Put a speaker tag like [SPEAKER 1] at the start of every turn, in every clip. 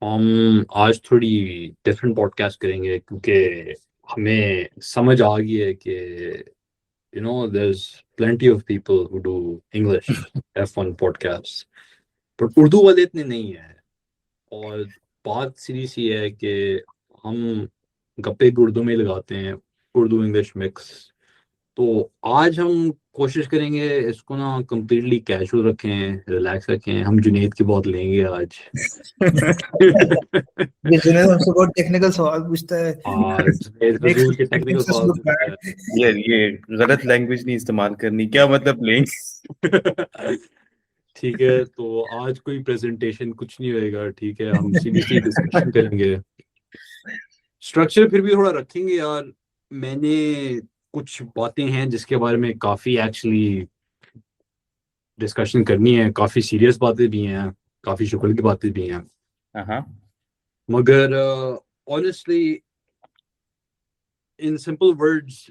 [SPEAKER 1] हम आज थोड़ी डिफरेंट पॉडकास्ट करेंगे क्योंकि हमें समझ आ गई है कि there's plenty of people who do English F1 podcasts but Urdu वाले इतने नहीं है। और बात सीधी सी है कि हम गप्पे भी उर्दू में ही लगाते हैं, उर्दू इंग्लिश मिक्स। तो आज हम कोशिश करेंगे इसको ना कम्प्लीटली कैजुअल रखें, रिलैक्स रखें। हम जुनेद की बहुत लेंगे आज।
[SPEAKER 2] ये जुनेद हमसे बहुत टेक्निकल सवाल पूछता है।
[SPEAKER 1] जुनेद
[SPEAKER 2] Makes
[SPEAKER 1] फजूल के
[SPEAKER 2] makes
[SPEAKER 1] टेक्निकल
[SPEAKER 2] us
[SPEAKER 1] सवाल
[SPEAKER 2] look
[SPEAKER 1] पूछता
[SPEAKER 2] bad.
[SPEAKER 3] यार ये गलत लैंग्वेज नहीं इस्तेमाल करनी, क्या मतलब लेंगे?
[SPEAKER 1] है। ठीक है, तो आज कोई प्रेजेंटेशन कुछ नहीं होएगा, ठीक है। हम सीधी सी डिस्कशन करेंगे, स्ट्रक्चर फिर भी थोड़ा रखेंगे यार। मैंने कुछ बातें हैं जिसके बारे में काफी एक्चुअली डिस्कशन करनी है, काफी सीरियस बातें भी हैं, काफी शुक्र की बातें भी हैं।
[SPEAKER 3] हाँ,
[SPEAKER 1] मगर ऑनेस्टली इन सिंपल वर्ड्स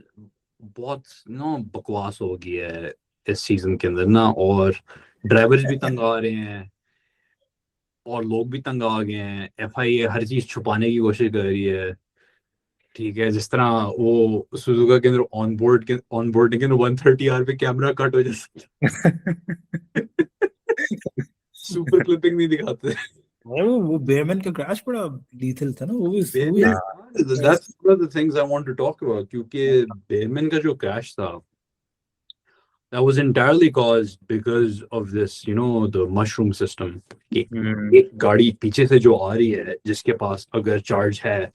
[SPEAKER 1] बहुत ना बकवास हो गई है इस सीजन के अंदर ना। और ड्राइवर्स भी तंग आ रहे हैं और लोग भी तंग आ गए हैं। FIA हर चीज छुपाने की कोशिश कर रही है, ठीक है। जिस तरह वो सुजुका के अंदर ऑन बोर्डिंग के अंदर 130R पे कैमरा कट हो जाए, सुपर क्लिपिंग नहीं दिखाते।
[SPEAKER 2] वो बेयरमैन का क्रैश बड़ा लीथल था ना, वो भी
[SPEAKER 1] That's one of the things I want to talk about, क्योंकि बेयरमैन का जो क्रैश था that was entirely caused because of this, the mushroom system. एक गाड़ी पीछे से जो आ रही है जिसके पास अगर चार्ज है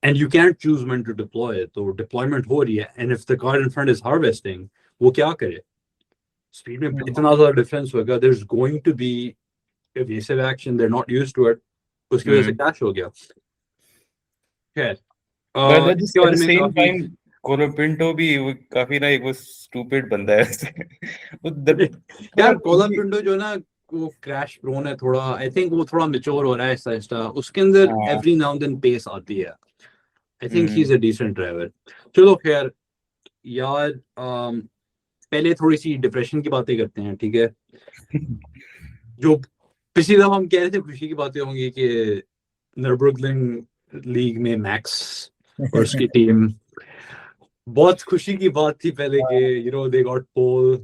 [SPEAKER 1] and you can't choose when to deploy it, तो deployment हो रही है, and if the car in front is harvesting, वो क्या करे? स्पीड में इतना ज़्यादा डिफरेंस होगा, there's going to be evasive action, they're not used to it, उसकी वजह से क्रैश हो गया। खैर
[SPEAKER 3] but
[SPEAKER 1] इसके
[SPEAKER 3] at
[SPEAKER 1] बारे
[SPEAKER 3] the
[SPEAKER 1] में
[SPEAKER 3] same
[SPEAKER 1] काफी
[SPEAKER 3] time कोलोपिंटो भी वो काफी ना एक वो स्टूपिड बंदा है
[SPEAKER 1] यार कोलापिंटो जो ना वो क्रैश प्रोन है थोड़ा। आई थिंक वो थोड़ा मेच्योर हो रहा है आहिस्ता आहिस्ता, उसके अंदर every now and then pace आती है। I think he is a decent driver. चलो खैर यार, पहले थोड़ी सी डिप्रेशन की बातें करते हैं, ठीक है। जो पिछली दफा हम कह रहे थे खुशी की बातें होंगी कि नürburgring लीग में मैक्स और उसकी टीम, बहुत खुशी की बात थी पहले के they got pole,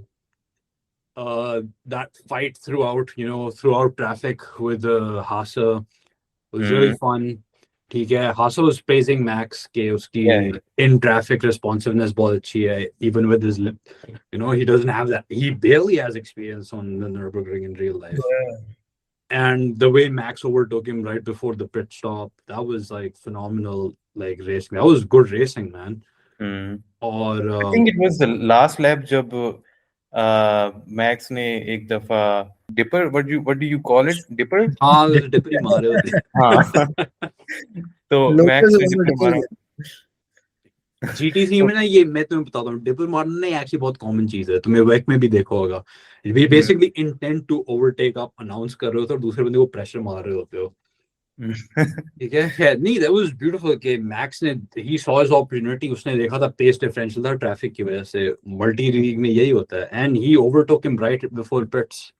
[SPEAKER 1] that fight throughout traffic with Haase was really fun, ठीक है। Haase was praising Max के उसकी in traffic responsiveness बहुत अच्छी है, even with his he doesn't have that, he barely has experience on the Nürburgring in real life. And the way Max overtook him right before the pit stop, that was like phenomenal, like racing. That was good racing, man. और
[SPEAKER 3] I think it was the last lap जब Max ने एक दफा dipper, what do you call it, dipper?
[SPEAKER 1] हाँ dipper ही मारे होते।
[SPEAKER 3] हाँ तो मैक्स ने डिपर मारा।
[SPEAKER 1] GTC में ना, ये मैं तुम्हें बताता हूँ, डिपर मारना ना एक्चुअली बहुत कॉमन चीज है, तुम्हें वेक में भी देखा होगा। We basically intent to overtake, आप अनाउंस कर रहे होते हो और दूसरे बंदे को प्रेशर मार रहे होते हो, ठीक है। खैर नहीं, दैट वाज ब्यूटीफुल कि मैक्स ने ही सॉ हिज अपॉर्चुनिटी, उसने देखा था पेस डिफरेंशियल था ट्रैफिक की वजह से, मल्टी लीग में यही होता है, and he overtook him right before pits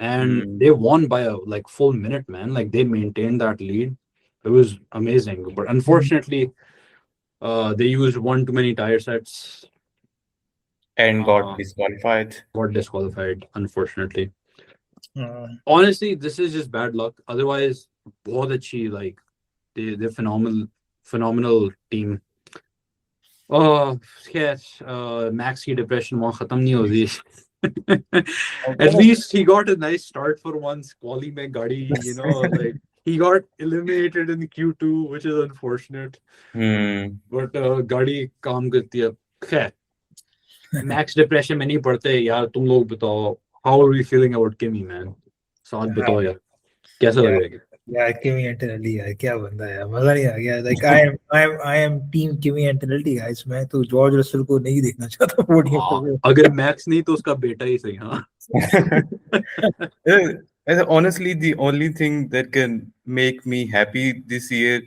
[SPEAKER 1] and they won by a like full minute, man. Like they maintained that lead. It was amazing, but unfortunately they used one too many tire sets
[SPEAKER 3] and got
[SPEAKER 1] disqualified, unfortunately. Honestly, this is just bad luck. Otherwise बहुत अच्छी, like they're phenomenal team. खैर max की depression वहाँ खत्म नहीं हो रही। At least he got a nice start for once. Quali में गाड़ी, like he got eliminated in Q2, which is unfortunate. But गाड़ी काम करती है। खैर मैक्स डिप्रेशन में नहीं पड़ते यार, तुम लोग बताओ, how are we feeling about Kimi, man? साथ बताओ यार, कैसा लग रहा है?
[SPEAKER 2] यार Kimi Antonelli यार क्या बंदा है, मजा नहीं आ गया। Like I am team Kimi Antonelli guys। मैं तो जॉर्ज रसल को नहीं देखना चाहता पोडियम पे।
[SPEAKER 1] अगर मैक्स नहीं तो उसका बेटा ही सही। हाँ
[SPEAKER 3] honestly the only thing that can make me happy this year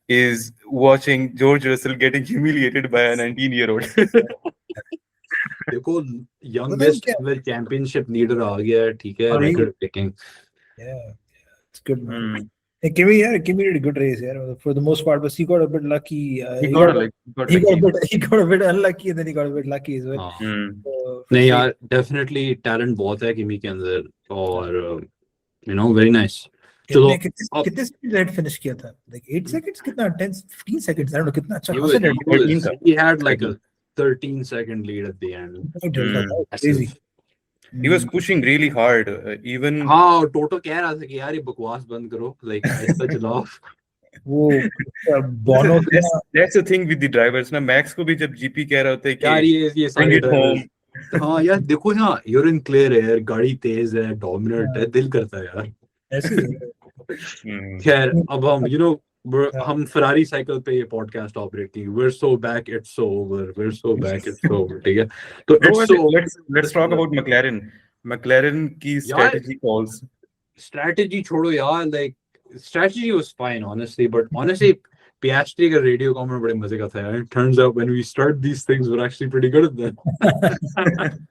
[SPEAKER 3] is watching George Russell getting humiliated by a 19-year-old.
[SPEAKER 1] देखो youngest चैंपियनशिप लीडर आ गया है, ठीक है, record breaking.
[SPEAKER 2] Yeah, it's good man. Kimi did a good race, yeah, for the most part, but he got a bit lucky.
[SPEAKER 3] He got
[SPEAKER 2] a bit unlucky, and then he got a bit lucky as well.
[SPEAKER 1] हाँ
[SPEAKER 2] So,
[SPEAKER 1] नहीं यार definitely talent बहुत है किमी के अंदर और you know very nice चलो
[SPEAKER 2] कितने सेकंड लेट फिनिश किया था? Like 8 seconds, कितना 10 15 seconds, I don't know, कितना अच्छा
[SPEAKER 1] he had like a 13-second lead at the end.
[SPEAKER 2] Crazy.
[SPEAKER 3] He was pushing really hard, even.
[SPEAKER 1] हाँ टोटो कह रहा था कि यार ये बकवास बंद करो, like ऐसा चलाओ.
[SPEAKER 2] वो बोनो
[SPEAKER 3] That's the thing with the drivers ना. मैक्स को भी जब जीपी कह रहा होता है कि
[SPEAKER 1] यार ये सारे drivers हाँ यार देखो ना, you're in clear air, गाड़ी तेज है, dominant है, दिल करता है यार. खैर अब हम you know हम फरारी साइकिल पे ये पॉडकास्ट ऑपरेट की. We're so back, it's so over. We're so back, it's so over. ठीक है तो
[SPEAKER 3] let's talk about McLaren की strategy calls.
[SPEAKER 1] Strategy छोड़ो यार, like strategy was fine honestly, but honestly Piastri का radio comment बड़े मजे का था. It turns out when we start these things we're actually pretty good at them.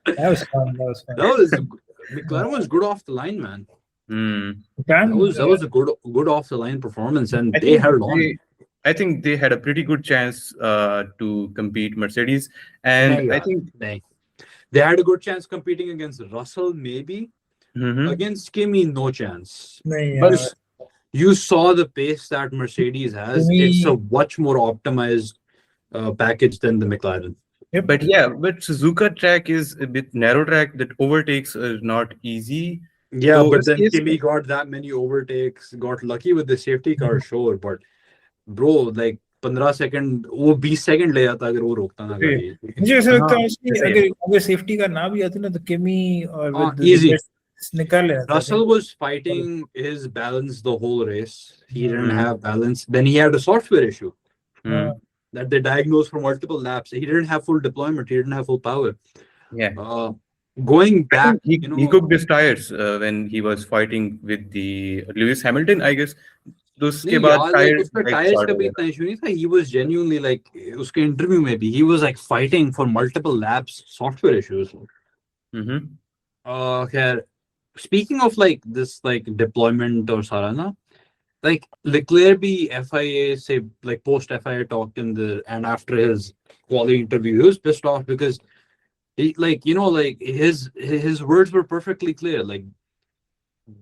[SPEAKER 2] That was fun.
[SPEAKER 1] McLaren was good off the line, man.
[SPEAKER 3] That
[SPEAKER 1] was a good off the line performance, and they held on.
[SPEAKER 3] I think they had a pretty good chance to compete Mercedes, and I think
[SPEAKER 1] they had a good chance competing against Russell, maybe. Against Kimi, no chance. But you saw the pace that Mercedes has. It's a much more optimized package than the McLaren.
[SPEAKER 3] But Suzuka track is a bit narrow track that overtakes are not easy.
[SPEAKER 1] Yeah, so but then Kimi got that many overtakes, got lucky with the safety car, sure. But bro, like 15 second वो 20 second ले जाता अगर वो रोकता ना गाड़ी.
[SPEAKER 2] मुझे ऐसा लगता है कि अगर सेफ्टी का ना भी आती ना तो किमी और
[SPEAKER 1] easy
[SPEAKER 2] निकाल लेता.
[SPEAKER 1] Russell was fighting his balance the whole race. He didn't have balance. Then he had a software issue that they diagnosed for multiple laps. He didn't have full deployment. He didn't have full power.
[SPEAKER 3] Yeah.
[SPEAKER 1] Going back,
[SPEAKER 3] he cooked his tires when he was fighting with the Lewis Hamilton, I guess. उसके बाद
[SPEAKER 1] tyres का भी इतना issue नहीं था. He was genuinely like उसके interview में भी he was like fighting for multiple laps, software issues. खैर speaking of like this like deployment और सारा ना, like Leclerc भी FIA से like post FIA talked and after his quality interview he was pissed off because he, like you know like his words were perfectly clear. Like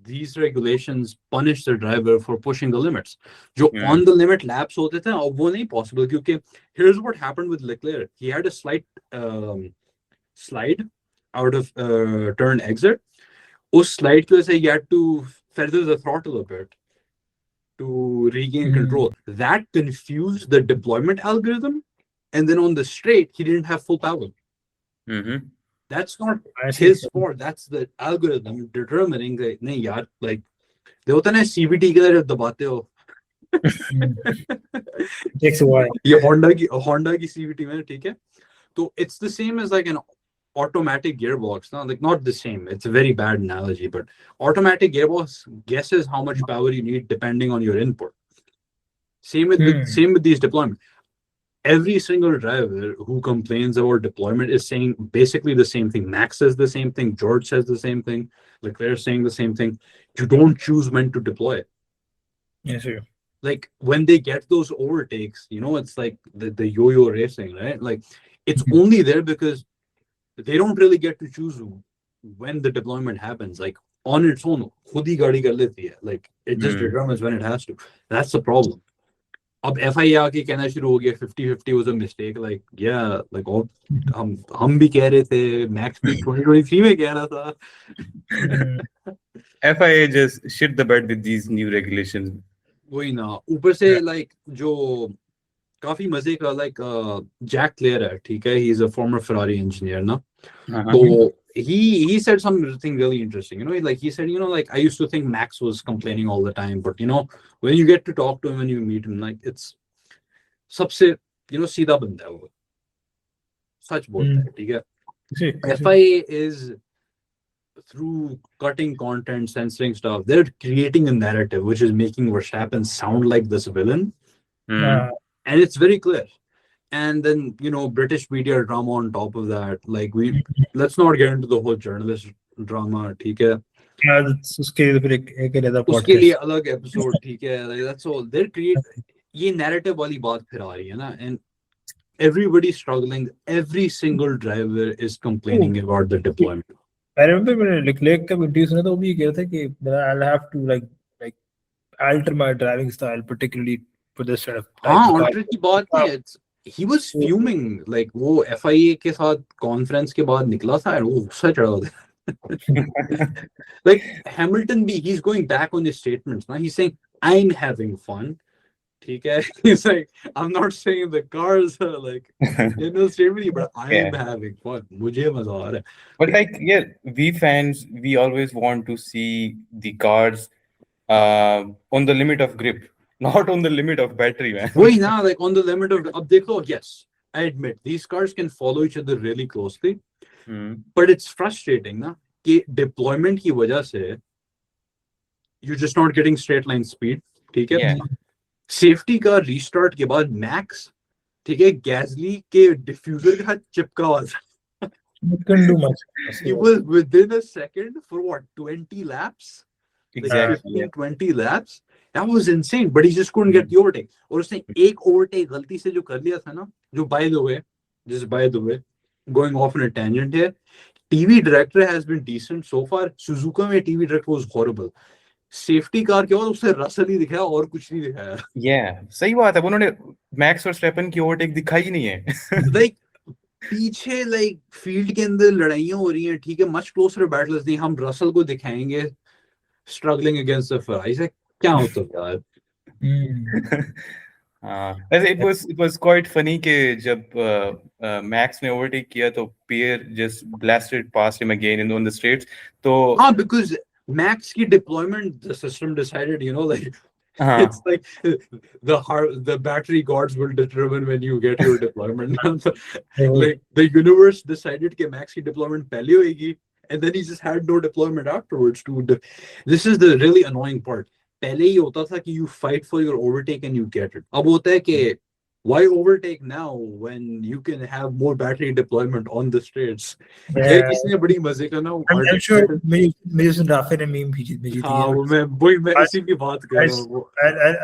[SPEAKER 1] these regulations punish the driver for pushing the limits. जो on the limit laps होते थे अब वो नहीं possible क्योंकि here's what happened with Leclerc. He had a slight slide out of turn exit. उस slide की वजह से he had to feather the throttle a bit to regain control. That confused the deployment algorithm, and then on the straight he didn't have full power. That's not his fault. That's the algorithm determining that नहीं यार like they होता ना CVT के तरह दबाते हो.
[SPEAKER 2] Takes a while.
[SPEAKER 1] ये Honda की CVT में ठीक है. तो it's the same as like an automatic gearbox. No, like not the same. It's a very bad analogy, but automatic gearbox guesses how much power you need depending on your input. Same with these deployment. Every single driver who complains about deployment is saying basically the same thing. Max says the same thing. George says the same thing. Leclerc saying the same thing. You don't choose when to deploy it.
[SPEAKER 2] Yes, sir.
[SPEAKER 1] Like when they get those overtakes, you know, it's like the yo-yo racing, right? Like it's only there because they don't really get to choose when the deployment happens. Like on its own, khud hi gaadi kar leti hai. Like it just determines when it has to. That's the problem. अब FIA आके कहना शुरू हो गया 50-50 was a mistake. Like yeah, like हम भी कह रहे थे, Max भी 2023 में कह रहा था.
[SPEAKER 3] FIA just shit the bed with these new regulations.
[SPEAKER 1] वही ना, ऊपर से like जो काफी मजे का like Jack Clear है, ठीक है, he's a former Ferrari engineer ना. तो he said something really interesting, you know, like he said, you know, like I used to think Max was complaining all the time, but you know, when you get to talk to him, when you meet him, like it's सबसे, you know, सीधा बंदा है वो, सच बोलता है, ठीक है. FIA is through cutting content, censoring stuff, they're creating a narrative which is making Verstappen sound like this villain, and it's very clear. And then, you know, British media drama on top of that. Like let's not get into the whole journalist drama, ठीक है.
[SPEAKER 2] उसके लिए फिर एक अलग
[SPEAKER 1] उसके लिए
[SPEAKER 2] podcast।
[SPEAKER 1] अलग एपिसोड, ठीक है, like that's all they create। ये नैरेटिव वाली बात फिर आ रही है ना, and everybody struggling, every single driver is complaining about the deployment।
[SPEAKER 2] I remember मैंने Leclerc का वीडियो सुना था, वो भी ये कह रहा था कि I'll have to like alter my driving style particularly for this sort of
[SPEAKER 1] हाँ,
[SPEAKER 2] type of car।
[SPEAKER 1] ऑल्टर की बात नहीं है, he was fuming, like वो FIA के साथ कॉन्फ्रेंस के बाद निकला था और वो गुस्सा चढ़ा था। Like Hamilton भी, he's going back on his statements now, he's saying I'm having fun, ठीक है, he's like I'm not saying the cars are like statement, but I am having fun, मुझे मजा आ रहा है।
[SPEAKER 3] But like, yeah, we fans, we always want to see the cars on the limit of grip, not on the limit of battery, man.
[SPEAKER 1] वही ना, like on the limit of, अब देखो, yes, I admit these cars can follow each other really closely, but it's frustrating ना कि deployment की वजह से you're just not getting straight line speed, ठीक है। सेफ्टी का रीस्टार्ट के बाद मैक्स, ठीक है, गैसली के डिफ्यूजर के साथ चिपका हुआ था।
[SPEAKER 2] couldn't do much।
[SPEAKER 1] He was within a second for what, 20 laps?
[SPEAKER 3] Exactly.
[SPEAKER 1] Like 15-20 laps. That was insane, but he just couldn't get the overtake। और उसने एक ओवरटेक गलती से जो कर लिया था ना, जो by the way, going off on a tangent here, TV director has been decent so far। Suzuka में TV director was horrible। Safety car के बाद उसने रसल ही दिखाया और कुछ नहीं दिखाया।
[SPEAKER 3] सही बात है, उन्होंने मैक्स और स्टेफन की ओवरटेक दिखाई ही नहीं है।
[SPEAKER 1] लाइक पीछे लाइक फील्ड के अंदर लड़ाइयां हो रही हैं, ठीक है, मच क्लोजर बैटल्स नहीं, हम रसल को दिखाएंगे स्ट्रगलिंग अगेंस्ट द फरारी से, क्या होता है यार।
[SPEAKER 3] वैसे it was quite funny कि जब मैक्स ने ओवरटेक किया तो पियर just blasted past him again on the straights। तो
[SPEAKER 1] हाँ, because Max की deployment, the system decided, you know, like it's like the battery gods will determine when you get your deployment। Like the universe decided कि Max की deployment पहले होगी, and then he just had no deployment afterwards to this is the really annoying part। पहले ही होता था कि you fight for your overtake and you get it। अब होता है कि why overtake now when you can have more battery deployment on the straights? इसने बड़ी मजे का ना,
[SPEAKER 2] I'm sure मेरे से राफे ने मीम भेजी थी।
[SPEAKER 1] हाँ, वो मैं इसी की बात कर रहा हूँ।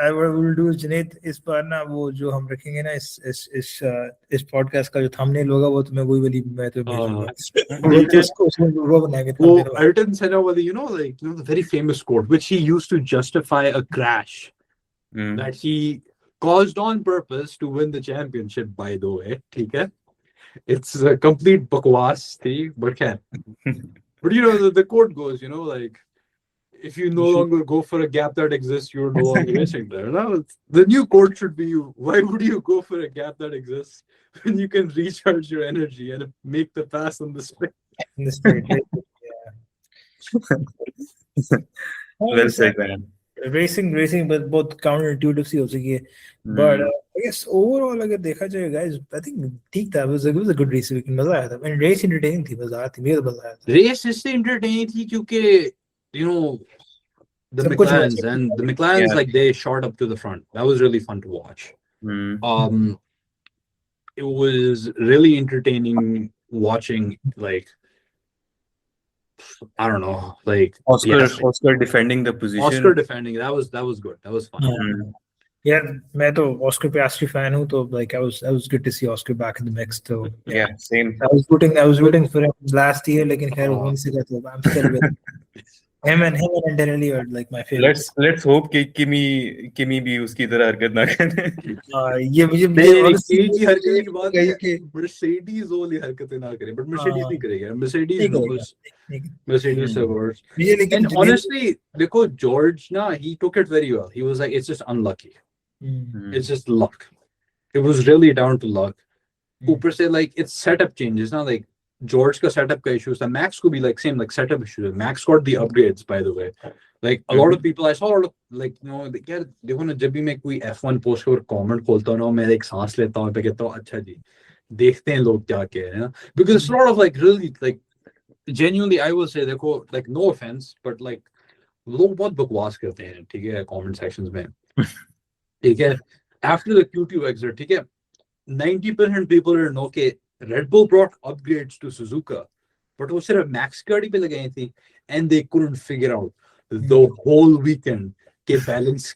[SPEAKER 2] I will do Junaid, इस बार ना वो जो हम रखेंगे ना इस पॉडकास्ट का जो थंबनेल होगा वो तुम्हें वही वाली मैं तो भेजूंगा। वो बनाएंगे
[SPEAKER 1] वो Ayrton Senna वाली, you know, like, you know, the very famous quote which he used to justify a crash that he caused on purpose to win the championship, by the way, ठीक है। It's a complete bakwas thing, but you know, the quote goes, you know, like, if you no longer go for a gap that exists, you're no longer racing there। Now, the new quote should be, why would you go for a gap that exists when you can recharge your energy and make the pass on the straight?
[SPEAKER 3] Well said, man।
[SPEAKER 2] Racing but बहुत counter intuitive सी हो सकी है, but I guess overall अगर देखा जाए guys, I think ठीक था, it was a good race weekend, मजा आया था, and race entertaining थी, मजा आती, मुझे मजा आया था।
[SPEAKER 1] Race इससे entertaining थी क्योंकि you know the McLarens like they shot up to the front। That was really fun to watch। It was really entertaining watching, like, I don't know, like
[SPEAKER 3] Oscar defending the position।
[SPEAKER 1] Oscar defending, that was good, that was fun।
[SPEAKER 2] Yeah, मैं तो Oscar Piastri fan हूँ, तो like I was good to see Oscar back in the mix। तो
[SPEAKER 3] yeah, same।
[SPEAKER 2] I was rooting for him last year, लेकिन खैर वो नहीं सका, तो I'm still with him and Antonelli are like my favorites।
[SPEAKER 3] Let's hope कि किमी भी उसकी तरह हरकत ना करे।
[SPEAKER 2] ये मुझे
[SPEAKER 1] की हरकत की बात है कि Mercedes वाली हरकतें ना करे, but Mercedes नहीं करेगा, Mercedes से worse। And honestly, देखो George ना, he took it very well। He was like, it's just unlucky। It's just luck। It was really down to luck। ऊपर से like it's setup changes ना, like George का setup का issues था, Max को भी like same like setup issues। Max got the upgrades, by the way। Like a lot of people, I saw a lot of, like, you know, यार देखो ना, जब भी मैं कोई F1 पोस्ट पर कमेंट खोलता हूँ ना, मैं एक सांस लेता हूँ, मैं कहता हूँ अच्छा जी, देखते हैं लोग क्या कह रहे हैं, because it's a lot of like really like genuinely I will say, देखो, like no offense, but like लोग बहुत बकवास करते हैं, ठीक है, comment sections में, ठीक है, after the Q2 exit, ठीक है, 90% people know कि Red Bull brought upgrades to Suzuka but वो सिर्फ मैक्स की गाड़ी पे लगाई थी, and they couldn't figure out the whole weekend के balance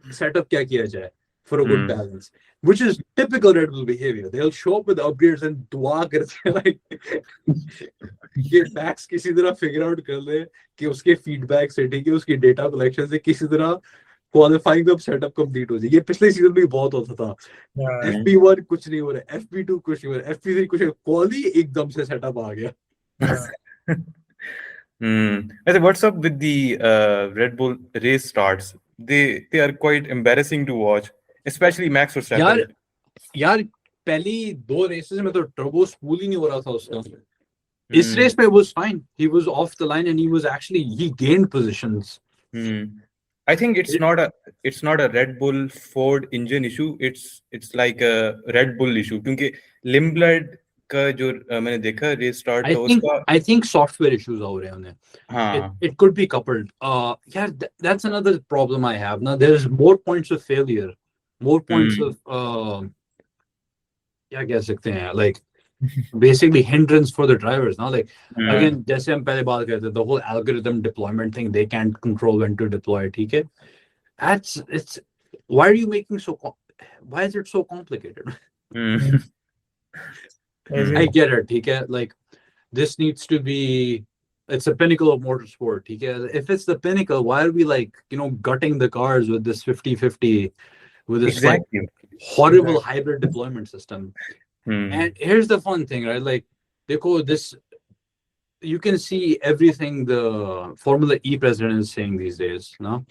[SPEAKER 1] setup क्या किया जाए for a good balance, which is typical Red Bull behavior. They'll show up with upgrades and दुआ करते हैं like कि मैक्स किसी तरह figure out कर ले कि उसके feedback से, ठीक है, उसकी data collection से किसी तरह क्वालिफाइंग कब सेटअप कंप्लीट हो जाए। ये पिछले सीजन में बहुत होता था, FP1 कुछ नहीं हो रहा है, FP2 कुछ नहीं हो रहा है, FP3 कुछ, क्वाली एकदम से सेटअप आ गया।
[SPEAKER 3] I think what's up with the Red Bull race starts? They are quite embarrassing to watch, especially Max Verstappen.
[SPEAKER 1] यार पहली 2 रेसेस में तो टर्बो स्पूल ही नहीं हो रहा था उसका। इस रेस पे was fine, he was off the line and he gained positions.
[SPEAKER 3] I think it's not a Red Bull Ford engine issue. It's like a Red Bull issue क्योंकि Limblad का जो मैंने देखा रेस स्टार्ट था उसका
[SPEAKER 1] I think software issues हो रहे हैं उन्हें।
[SPEAKER 3] हाँ,
[SPEAKER 1] it could be coupled. Yeah, that's another problem I have. Now there's more points of failure, more points of क्या कह सकते हैं, like basically hindrance for the drivers. Now like again जैसे हम पहले बात करते थे, the whole algorithm deployment thing, they can't control when to deploy, ठीक है? It's why are you making why is it so complicated? I get it, ठीक है? Like this needs to be, it's a pinnacle of motorsport, ठीक है? If it's the pinnacle, why are we like, gutting the cars with this 50-50, with this like horrible hybrid deployment system? And here's the fun thing, right? Like, देखो, this, you can see everything the Formula E president is saying these days, no?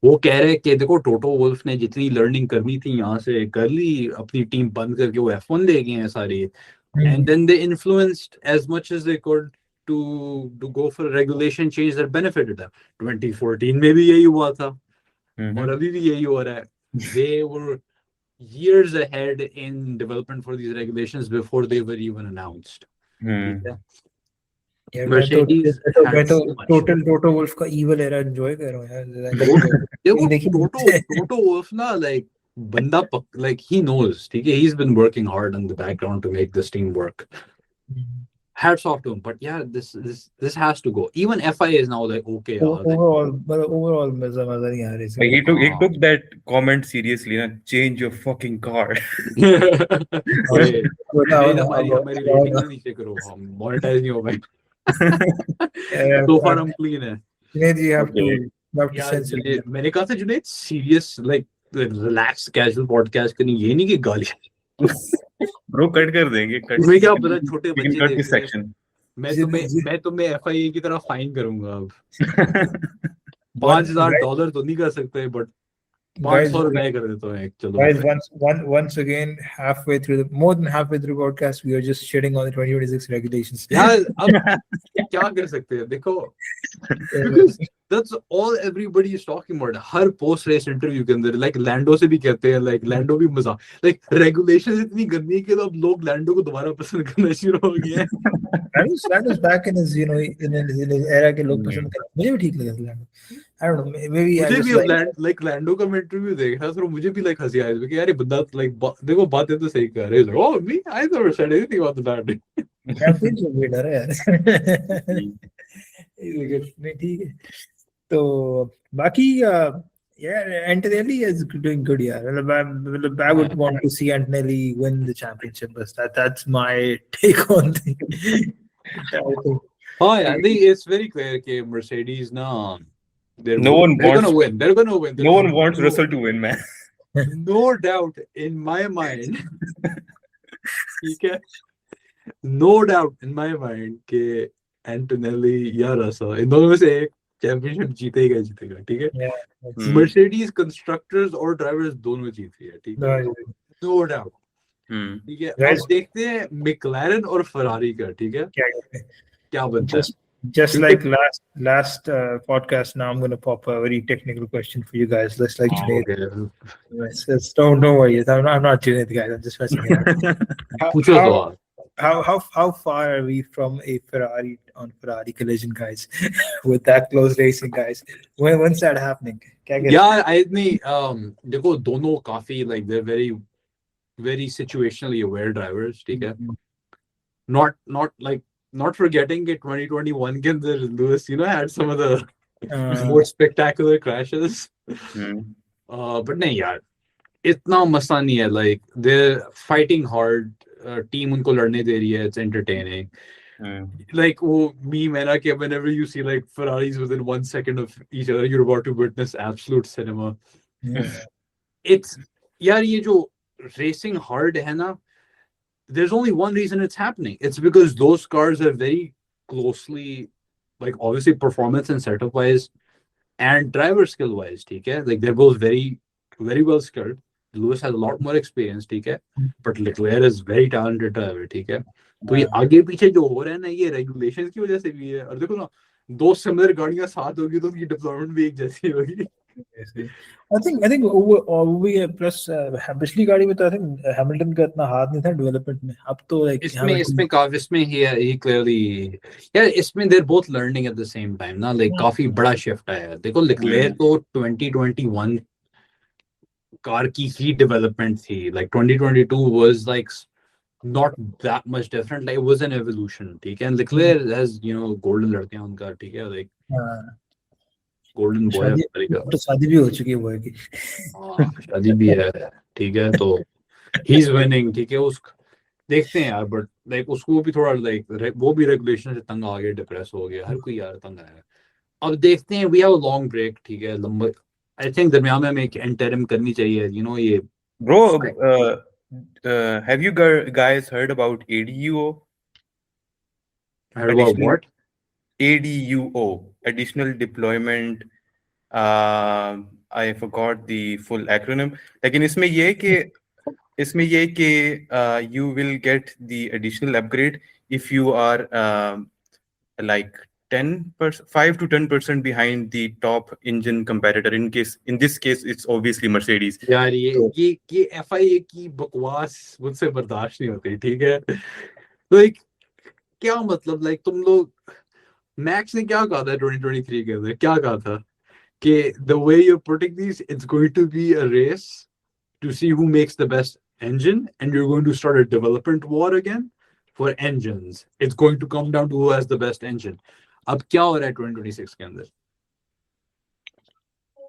[SPEAKER 1] वो कह रहे कि देखो टोटो wolf ने जितनी learning करनी थी यहाँ से कर ली, अपनी टीम बंद करके वो F1 ले गए हैं सारी, and then they influenced as much as they could to go for a regulation change that benefited them. 2014 में भी यही हुआ था और अभी भी यही हो रहा है. They were years ahead in development for these regulations before they were even announced.
[SPEAKER 2] यार मैं तो टोटल टोटो वुल्फ का evil era enjoy कर रहा हूँ यार.
[SPEAKER 1] देखो टोटो वुल्फ ना, like बंदा like he knows, ठीक है, he's been working hard in the background to make this team work. Hats off to him, but yeah, this has to go. Even FIA is now like, okay,
[SPEAKER 2] overall मजा नहीं आ रहा है.
[SPEAKER 3] He took that comment seriously, ना, change your fucking car.
[SPEAKER 1] हमारी rating ना नीचे करो, हम मोनेटाइज नहीं हो पाए. So far हम clean है.
[SPEAKER 2] You have to censor.
[SPEAKER 1] मैंने कहा था Junaid, serious like relaxed casual podcast करनी, ये नहीं कि गाली.
[SPEAKER 3] Bro, कट कर देंगे.
[SPEAKER 1] तुम्हें क्या पता, छोटे बच्चे
[SPEAKER 3] देख रहे सेक्शन.
[SPEAKER 1] मैं तुम्हें FIA की तरह फाइन करूंगा अब. $5,000 तो नहीं कर सकते, बट $500 कर देता हूँ. चलो.
[SPEAKER 2] Guys, once again, more than halfway through the podcast, we are just shitting on the 2026 regulations.
[SPEAKER 1] यार अब क्या कर सकते हैं, देखो. Because that's all everybody is talking about. Her post race interview के अंदर like लैंडो से भी कहते हैं, like लैंडो भी मजा, like regulations इतनी गंदी है कि अब लोग लैंडो को दोबारा पसंद करना शुरू हो गए हैं.
[SPEAKER 2] Lando's back in his, in his era के लोग पसंद करते हैं. मुझे भी ठीक लगा लैंडो. I don't know, maybe
[SPEAKER 1] मुझे भी like लैंडो का इंटरव्यू देखा तो मुझे भी like हंसी आई कि यार ये बंदा like देखो बातें तो सही कर रहे हैं. Oh me, I never said anything about that.
[SPEAKER 2] फिर जो भी डर है यार. नहीं ठीक है. तो बाकी yeah, Antonelli is doing good. Yeah, I would want to see Antonelli win the championship. But that's my take on things.
[SPEAKER 1] I think it's very clear that Mercedes now. They're gonna win.
[SPEAKER 3] No one wants Russell to win, man.
[SPEAKER 1] No doubt in my mind. No doubt in my mind that Antonelli या Russell इन दोनों में से एक championship जीतेगा, ठीक है. Mercedes constructors और drivers दोनों जीती है, ठीक है. No doubt. ठीक है. अब देखते हैं McLaren और Ferrari का, ठीक है, क्या बनता है.
[SPEAKER 2] Just like last podcast, now I'm going to pop a very technical question for you guys. Let's like Junaid. Don't worry, I'm not Junaid, guys. I'm just messing around. How far are we from a Ferrari on Ferrari collision, guys? With that close racing, guys. When's that happening?
[SPEAKER 1] Yeah, I think देखो दोनों काफी like they're very very situationally aware drivers, ठीक है. Not like not forgetting that 2021 के अंदर Lewis, had some of the more spectacular crashes. But नहीं यार, इतना मसला नहीं है. Like they're fighting hard. Team उनको लड़ने दे रही है. It's entertaining. Like वो meme है ना कि whenever you see like Ferraris within 1 second of each other, you're about to witness absolute cinema. It's यार ये जो racing hard है ना, there's only one reason it's happening. It's because those cars are very closely, like obviously performance and setup wise and driver skill wise, okay? Like they're both very, very well skilled. Lewis has a lot more experience, okay? But Leclerc is very talented driver, okay? तो ये आगे पीछे जो हो रहा है ना, ये रेगुलेशंस की वजह से भी है. और देखो ना, दो सिमिलर गाड़ियां साथ होगी तो उनकी डिप्लॉयमेंट भी एक जैसी होगी.
[SPEAKER 2] I think over plus पिछली गाड़ी में तो I think हैमिल्टन का इतना हाथ नहीं था डेवलपमेंट में. अब तो like
[SPEAKER 1] इसमें he clearly, yeah, इसमें they're both learning at the same time ना, like काफी बड़ा शिफ्ट आया. देखो Leclerc तो 2021 कार की ही डेवलपमेंट थी. Like 2022 was like not that much different. Like it was an evolution, ठीक है. And Leclerc has, golden लड़के हैं उनका, ठीक है. Like golden boy
[SPEAKER 2] तो शादी भी हो चुकी है वो की.
[SPEAKER 1] शादी भी है, ठीक है. तो he's winning, ठीक है. देखते हैं यार, बट लाइक उसको भी थोड़ा लाइक वो भी रेगुलेशन से तंग आ गया, डिप्रेस हो गया. हर कोई यार तंग आया. अब देखते हैं. We have a long break, ठीक है. लंबा आई थिंक दरमियान में हमें एक इंटरिम करनी चाहिए. ये
[SPEAKER 3] Bro, have you guys heard about ADUO?
[SPEAKER 1] Heard about what?
[SPEAKER 3] ADUO, additional deployment. I forgot the full acronym. लेकिन इसमें ये कि you will get the additional upgrade if you are like 5 to 10% behind the top engine competitor. In this case, it's obviously Mercedes.
[SPEAKER 1] यार ये FIA की बकवास मुझसे बर्दाश्त नहीं होती, ठीक है. लाइक क्या मतलब, लाइक तुम लोग, मैक्स ने क्या कहा था 2023 के अंदर, क्या कहा था कि the way you're putting these, it's going to be a race to see who makes the best engine, and you're going to start a development war again for engines. It's going to come down to who has the best engine. अब क्या हो रहा है 2026 के अंदर?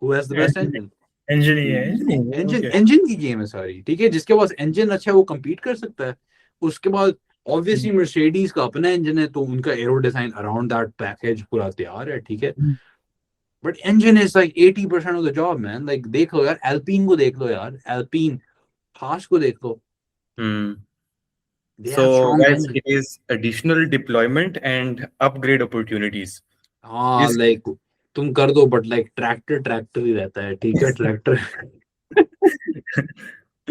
[SPEAKER 1] Who has the best engine? engine की game है सारी, ठीक है. जिसके पास engine अच्छा है वो compete कर सकता है. उसके बाद obviously Mercedes का अपना engine है, तो उनका aero design around that package पूरा तैयार है, ठीक है. But engine is like 80% of the job, man. Like देख लो यार, Alpine को देख लो यार, Alpine, Haas को देख लो.
[SPEAKER 3] So guys, it is additional deployment and upgrade opportunities.
[SPEAKER 1] हाँ, like तुम कर दो, but like ट्रैक्टर ही रहता है, ठीक है. ट्रैक्टर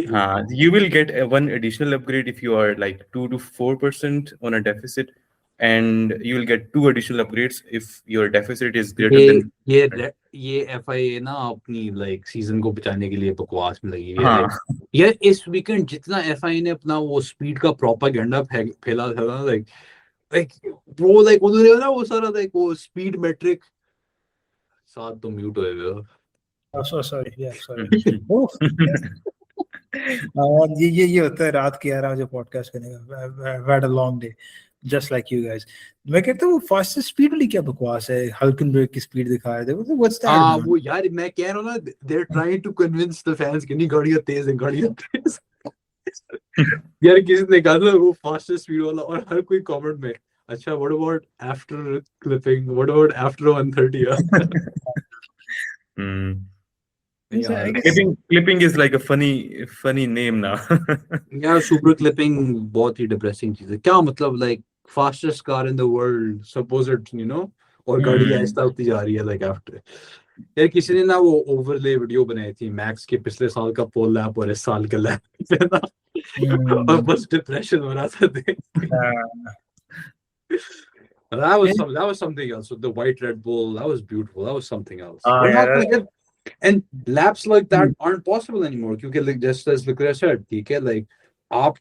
[SPEAKER 3] हाँ, you will get one additional upgrade if you are like 2 to 4% on a deficit, and you will get 2 additional upgrades if your deficit is greater than.
[SPEAKER 1] ये FIA ना अपनी like season को बचाने के लिए बकवास में लगी है. यार इस वीकेंड जितना FIA ने अपना वो स्पीड का प्रोपेगेंडा फैला था ना, like वो like उन्होंने ना वो सारा like वो स्पीड मेट्रिक. साथ तो म्यूट हुए हो.
[SPEAKER 2] sorry. ये होता है रात के 11 बजे पॉडकास्ट करने का. I've had a long day, just like you guys. मैं कहता हूँ फास्टेस्ट स्पीड वाली क्या बकवास है. हल्केनबर्ग की स्पीड दिखा रहे थे. What's that?
[SPEAKER 1] वो यार मैं कह रहा हूँ ना, they're trying to convince the fans कि नहीं गाड़ियाँ तेज है. यार किसी ने कहा था वो फास्टेस्ट स्पीड वाला, और हर कोई कमेंट में अच्छा what about after clipping, what about after 130?
[SPEAKER 3] Clipping is like a funny name now.
[SPEAKER 1] यार सुपर क्लिपिंग बहुत ही डिप्रेसिंग चीज है. क्या मतलब, like fastest car in the world supposed, और गाड़ी ऐसा होती जा रही है like after. यार किसी ने ना वो ओवरले वीडियो बनाई थी मैक्स के पिछले साल का पोल लैप और इस साल का लैप है ना, और बस डिप्रेशन हो रहा था. That was something else with the white Red Bull. That was beautiful. That was something else. And laps like that aren't possible anymore क्योंकि like just as Leclerc said, ठीक है, like आप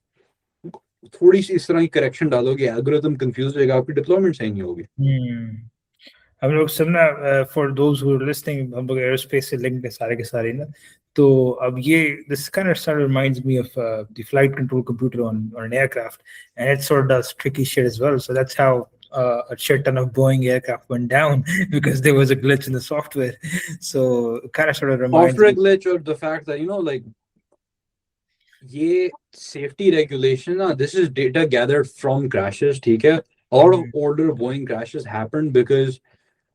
[SPEAKER 1] थोड़ी सी इस तरह की करेक्शन डालोगे, एल्गोरिथम कंफ्यूज हो जाएगा, आपकी डिप्लॉयमेंट सही नहीं होगी.
[SPEAKER 2] हम लोग सब ना for those who are listening हम लोग एरोस्पेस से लिंक है सारे के सारे ना तो अब ये this kind of start reminds me of the flight control computer on an aircraft and it sort does tricky shit as well so that's how a shit ton of Boeing aircraft went down because there was a glitch in the software. So it kind of sort of reminds
[SPEAKER 1] software
[SPEAKER 2] me.
[SPEAKER 1] glitch or the fact that like ये safety regulation this is data gathered from crashes, ठीक है? A lot of older Boeing crashes happened because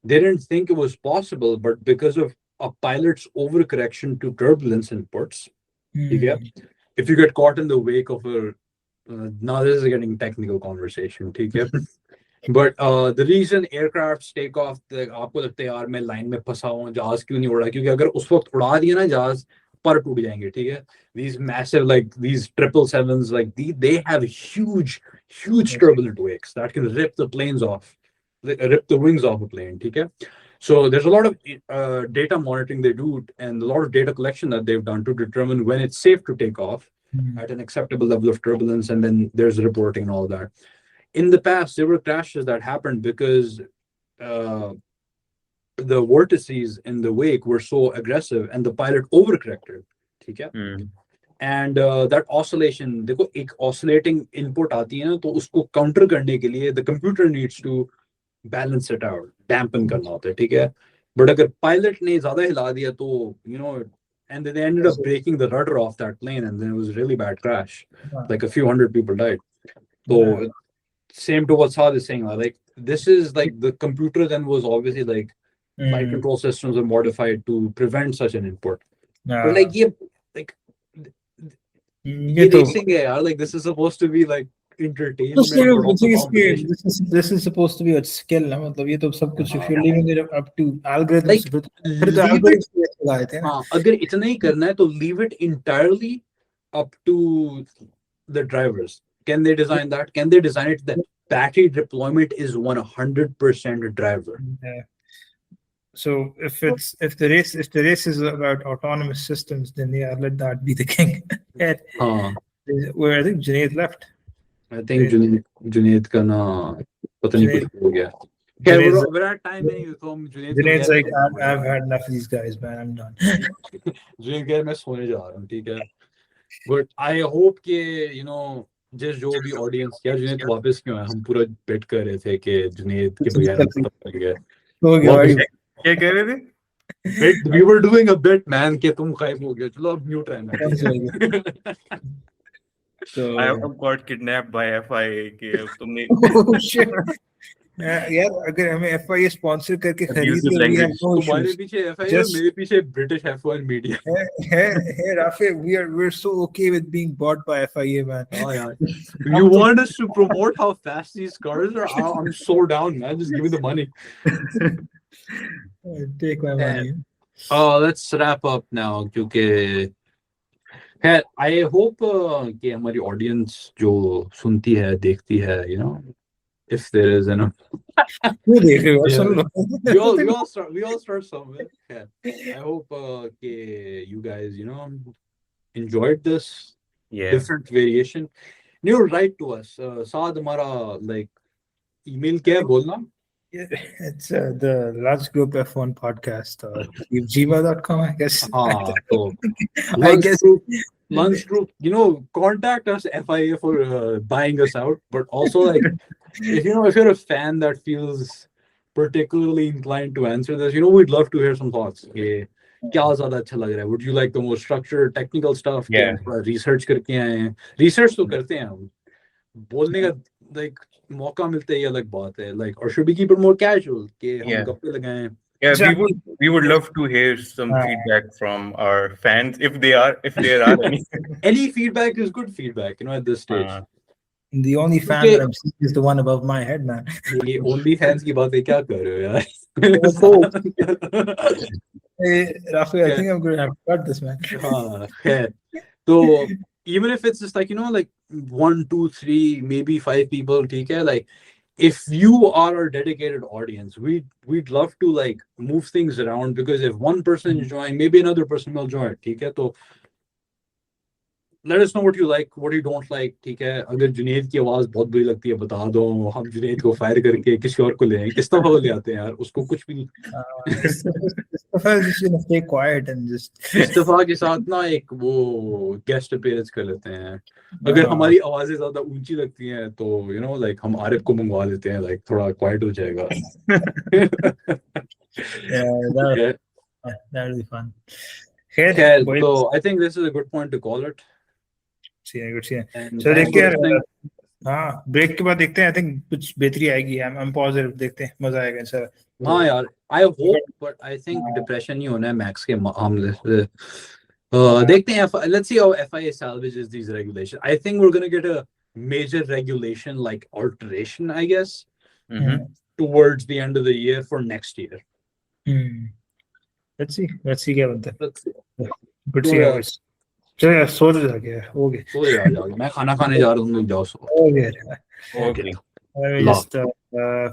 [SPEAKER 1] they didn't think it was possible, but because of a pilot's overcorrection to turbulence inputs, ठीक है? If you get caught in the wake of a now this is getting technical conversation, ठीक है? But the reason aircrafts take off, आपको लगता है यार मैं line में फंसा हूँ जहाज क्यों नहीं उड़ा, क्योंकि अगर उस वक्त उड़ा दिया ना जहाज पर टूट जाएंगे, ठीक है? These massive like these 777s like they have huge turbulent wakes that can rip the planes off, rip the wings off a plane, ठीक है? So there's a lot of data monitoring they do and a lot of data collection that they've done to determine when it's safe to take off at an acceptable level of turbulence, and then there's reporting and all that. In the past, there were crashes that happened because the vortices in the wake were so aggressive and the pilot overcorrected. ठीक है? And that oscillation, देखो एक oscillating input आती है ना, तो उसको counter करने के लिए the computer needs to balance it out, dampen करना होता है, ठीक है? But अगर pilot ने ज़्यादा हिला दिया तो and they ended up breaking the rudder off that plane, and then it was a really bad crash. Like a few hundred people died. So same to what Saad is saying, like this is like the computer then was obviously like flight control systems are modified to prevent such an input. But like racing hai, like this is supposed to be like entertainment.
[SPEAKER 2] This is supposed to be a skill. मतलब ये तो सब कुछ if you're leaving it up to algorithms.
[SPEAKER 1] अगर इतना ही करना है तो leave it entirely up to the drivers. Can they design that? Can they design it that battery deployment is 100% driver?
[SPEAKER 2] Yeah. So if the race is about autonomous systems, then yeah, let that be the king. Where I think Junaid left.
[SPEAKER 1] I think Junaid का ना पता नहीं कुछ हो गया. We're at time anyway, so
[SPEAKER 2] Junaid's like I've had enough of these guys, man. I'm done.
[SPEAKER 1] Junaid कह मैं सोने जा रहा हूँ, ठीक है? But I hope कि जिस जो भी ऑडियंस क्या जुनैद वापस क्यों है, हम पूरा बेट कर रहे थे कि जुनैद के बगैर कर गया
[SPEAKER 3] क्या कह रहे थे?
[SPEAKER 1] We were doing a bit, man, कि तुम गायब हो गए, चलो अब म्यूट रहना.
[SPEAKER 3] So I have got kidnapped by FIA कि तुमने
[SPEAKER 2] oh shit. यार अगर हमें FIA स्पॉन्सर करके खरीद लिया
[SPEAKER 1] तुम्हारे पीछे FIA और मेरे पीछे British F1 media
[SPEAKER 2] है Rafe, we're so okay with being bought by FIA, man.
[SPEAKER 1] Oh yeah, you want us to promote how fast these cars are? I'm so down, man. Just give me the money.
[SPEAKER 2] Take my money.
[SPEAKER 1] Let's wrap up now क्योंकि I hope कि हमारी audience जो सुनती है देखती है, if there is enough. we all start somewhere. Yeah. I hope you guys enjoyed this different variation. You write to us. Saad हमारा like email क्या है बोलना?
[SPEAKER 2] Yeah, it's the Lunch Group F1 podcast gmail.com, I guess.
[SPEAKER 1] I guess Lunch Group, contact us FIA for buying us out, but also like if you're a fan that feels particularly inclined to answer this, we'd love to hear some thoughts. क्या ज़्यादा अच्छा लग रहा है? Would you like the more structured technical stuff? Research करके आए हैं. Research तो करते हैं हम. बोलने का like मौका मिलता है ये अलग बात है. Like, or should we keep it more casual? कि हम गप्पे लगाएं.
[SPEAKER 3] Yeah, we would love to hear some feedback from our fans if there are any.
[SPEAKER 1] Any feedback is good feedback, at this stage.
[SPEAKER 2] The only fan that I'm seeing is the one above my head, man.
[SPEAKER 1] ये only fans की बातें क्या कर रहे हो यार?
[SPEAKER 2] Hey, Rafi, I think I'm going to have to cut this, man.
[SPEAKER 1] So even if it's just like 1, 2, 3, maybe 5 people, ठीक है? Like if you are our dedicated audience, we'd love to like move things around, because if one person is joining, maybe another person will join, ठीक है? तो let us know what you like, what you don't like. ठीक है, अगर जुनेद की आवाज बहुत बुरी लगती है बता दो, हम जुनेद को फायर करके किसी और को ले आएंगे। किस तरह को ले आते हैं यार, उसको कुछ भी
[SPEAKER 2] Istafa is just gonna stay quiet and just
[SPEAKER 1] इस्तीफा के साथ ना एक वो गेस्ट अपीयरेंस कर लेते हैं। अगर हमारी आवाजें ज्यादा ऊंची लगती हैं तो यू नो लाइक हम आरिफ को मंगवा लेते हैं, लाइक थोड़ा क्वाइट हो जाएगा।
[SPEAKER 2] yeah, that'll be fun.
[SPEAKER 1] Okay,
[SPEAKER 2] Khair, boys.
[SPEAKER 1] so I think this is a good point to call it.
[SPEAKER 2] See you, good see you.
[SPEAKER 1] And
[SPEAKER 2] So
[SPEAKER 1] thanks
[SPEAKER 2] देखते
[SPEAKER 1] for
[SPEAKER 2] हैं
[SPEAKER 1] listening.
[SPEAKER 2] हाँ ब्रेक के बाद देखते हैं। आई थिंक कुछ बेहतरी आएगी। I'm positive, देखते हैं, मजा आएगा सर।
[SPEAKER 1] हाँ यार, I hope, but I think depression नहीं होना है मैक्स के मामले से। देखते हैं, let's see how FIA salvages these regulations. I think we're going to get a major regulation like alteration, I guess, towards the end of the year for next year.
[SPEAKER 2] Let's see क्या बनता है।
[SPEAKER 1] Let's see.
[SPEAKER 2] Good see you guys. चलो यार सो जाके हो गए।
[SPEAKER 1] सो जाओ, मैं खाना खाने जा रहा हूँ, तुम लोग जाओ सो।
[SPEAKER 2] हो गया।
[SPEAKER 3] Okay.
[SPEAKER 2] Just